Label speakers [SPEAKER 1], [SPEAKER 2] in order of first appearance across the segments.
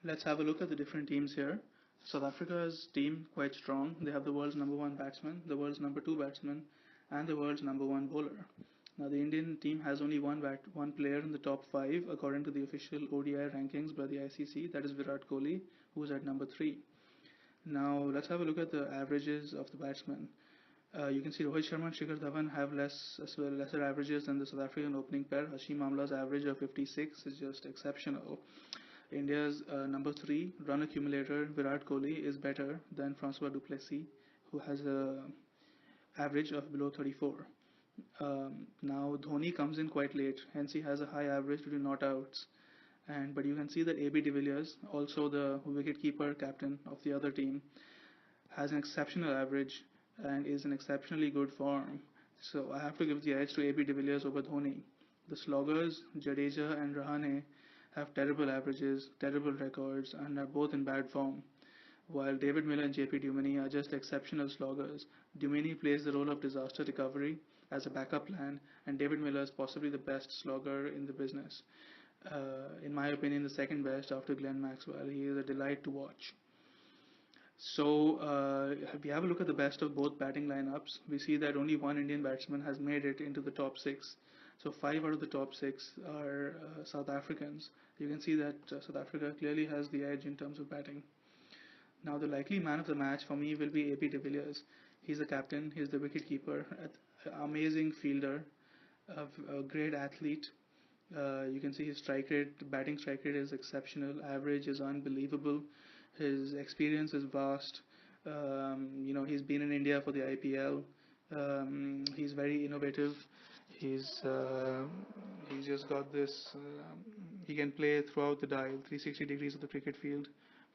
[SPEAKER 1] Let's have a look at the different teams here. South Africa's team quite strong. They have the world's number one batsman, the world's number two batsman, and the world's number one bowler. Now the Indian team has only one player in the top five according to the official ODI rankings by the ICC. That is Virat Kohli, who is at number three. Now let's have a look at the averages of the batsmen. You can see Rohit Sharma and Shikhar Dhawan have lesser averages than the South African opening pair. Hashim Amla's average of 56 is just exceptional. India's number three run accumulator Virat Kohli is better than Francois Duplessis, who has a average of below 34. Now Dhoni comes in quite late, hence he has a high average due to not outs. And but you can see that AB de Villiers, also the wicketkeeper captain of the other team, has an exceptional average and is in exceptionally good form. So I have to give the edge to AB de Villiers over Dhoni. The sloggers Jadeja and Rahane have terrible averages, terrible records, and are both in bad form. While David Miller and JP Duminy are just exceptional sloggers, Duminy plays the role of disaster recovery as a backup plan, and David Miller is possibly the best slogger in the business. In my opinion, the second best after Glenn Maxwell. He is a delight to watch. So, if we have a look at the best of both batting lineups, we see that only one Indian batsman has made it into the top six. So, five out of the top six are South Africans. You can see that South Africa clearly has the edge in terms of batting. Now, the likely man of the match for me will be AP de Villiers. He's the captain, he's the wicketkeeper, amazing fielder, a great athlete. You can see his strike rate, batting strike rate is exceptional, average is unbelievable, his experience is vast. He's been in India for the IPL. He's very innovative. He's uh, he's just got this. He can play throughout the dial, 360 degrees of the cricket field,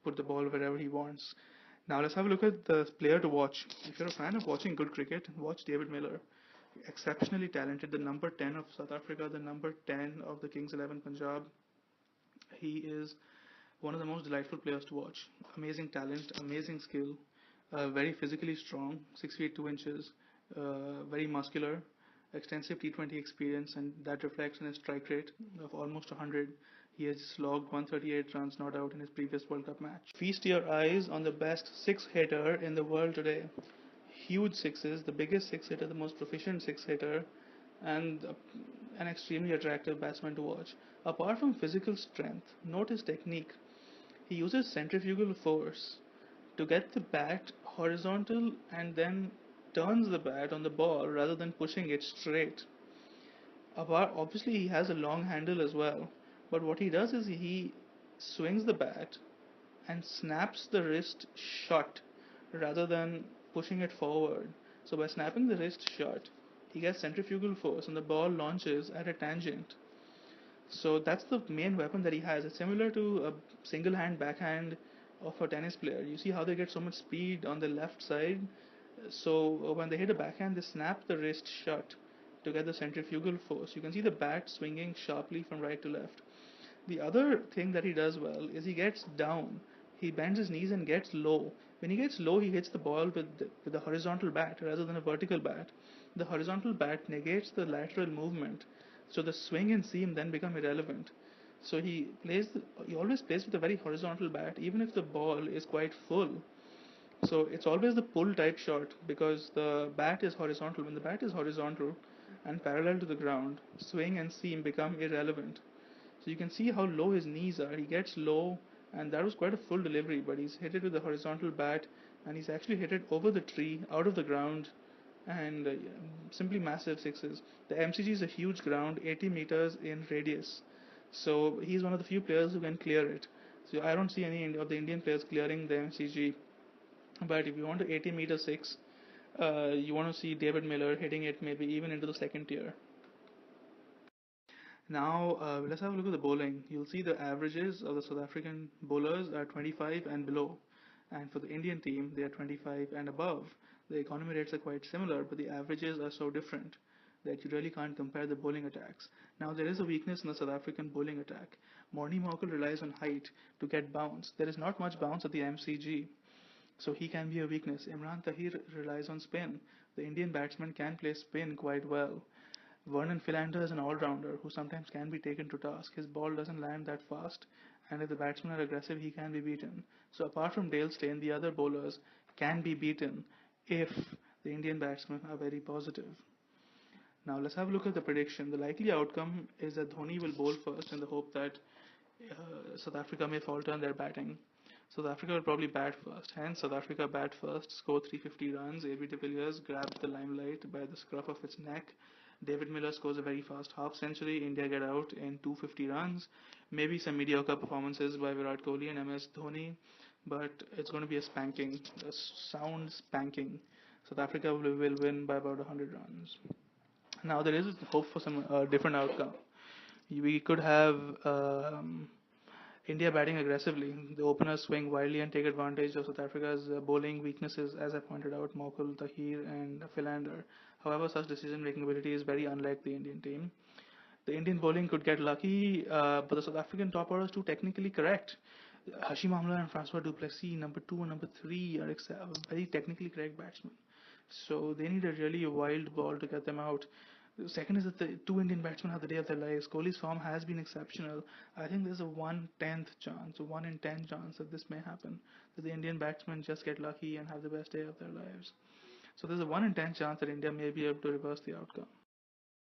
[SPEAKER 1] put the ball wherever he wants. Now let's have a look at the player to watch. If you're a fan of watching good cricket, watch David Miller. Exceptionally talented, the number 10 of South Africa, the number 10 of the Kings 11 Punjab. He is one of the most delightful players to watch. Amazing talent, amazing skill, very physically strong, 6 feet 2 inches, very muscular, extensive T20 experience, and that reflects in his strike rate of almost 100. He has logged 138 runs not out in his previous World Cup match. Feast your eyes on the best six hitter in the world today. Huge sixes, the biggest six hitter, the most proficient six hitter, and an extremely attractive batsman to watch. Apart from physical strength, note his technique. He uses centrifugal force to get the bat horizontal and then turns the bat on the ball rather than pushing it straight. Obviously, he has a long handle as well, but what he does is he swings the bat and snaps the wrist shut rather than pushing it forward. So, by snapping the wrist shut, he gets centrifugal force and the ball launches at a tangent. So that's the main weapon that he has. It's similar to a single hand backhand of a tennis player. You see how they get so much speed on the left side? So when they hit a backhand, they snap the wrist shut to get the centrifugal force. You can see the bat swinging sharply from right to left. The other thing that he does well is he gets down. He bends his knees and gets low. When he gets low, he hits the ball with a horizontal bat rather than a vertical bat. The horizontal bat negates the lateral movement, so the swing and seam then become irrelevant. So he always plays with a very horizontal bat, even if the ball is quite full. So it's always the pull type shot because the bat is horizontal. When the bat is horizontal and parallel to the ground, swing and seam become irrelevant. So you can see how low his knees are. He gets low, and that was quite a full delivery, but he's hit it with a horizontal bat, and he's actually hit it over the tree, out of the ground, and simply massive sixes. The MCG is a huge ground, 80 meters in radius. So he's one of the few players who can clear it. So I don't see any of the Indian players clearing the MCG. But if you want to 80-meter six, you want to see David Miller hitting it maybe even into the second tier. Now, let's have a look at the bowling. You'll see the averages of the South African bowlers are 25 and below, and for the Indian team, they are 25 and above. The economy rates are quite similar, but the averages are so different that you really can't compare the bowling attacks. Now, there is a weakness in the South African bowling attack. Morne Morkel relies on height to get bounce. There is not much bounce at the MCG, so he can be a weakness. Imran Tahir relies on spin. The Indian batsman can play spin quite well. Vernon Philander is an all-rounder who sometimes can be taken to task. His ball doesn't land that fast, and if the batsmen are aggressive, he can be beaten. So apart from Dale Steyn, the other bowlers can be beaten if the Indian batsmen are very positive. Now let's have a look at the prediction. The likely outcome is that Dhoni will bowl first in the hope that South Africa may falter in their batting. South Africa will probably bat first. Hence, South Africa bat first, score 350 runs. AB de Villiers grabs the limelight by the scruff of its neck. David Miller scores a very fast half century. India get out in 250 runs. Maybe some mediocre performances by Virat Kohli and MS Dhoni, but it's going to be a spanking, a sound spanking. South Africa will win by about 100 runs. Now there is hope for some different outcome. We could have India batting aggressively. The openers swing wildly and take advantage of South Africa's bowling weaknesses, as I pointed out, Mokul, Tahir, and Philander. However, such decision-making ability is very unlike the Indian team. The Indian bowling could get lucky, but the South African top order is too technically correct. Hashim Amla and Francois Duplessis, number 2 and number 3, are very technically correct batsmen. So they need a really wild ball to get them out. The second is that the two Indian batsmen have the day of their lives. Kohli's form has been exceptional. I think there's a 1/10th chance, a 1 in 10 chance that this may happen. That the Indian batsmen just get lucky and have the best day of their lives. So there's a 1 in 10 chance that India may be able to reverse the outcome.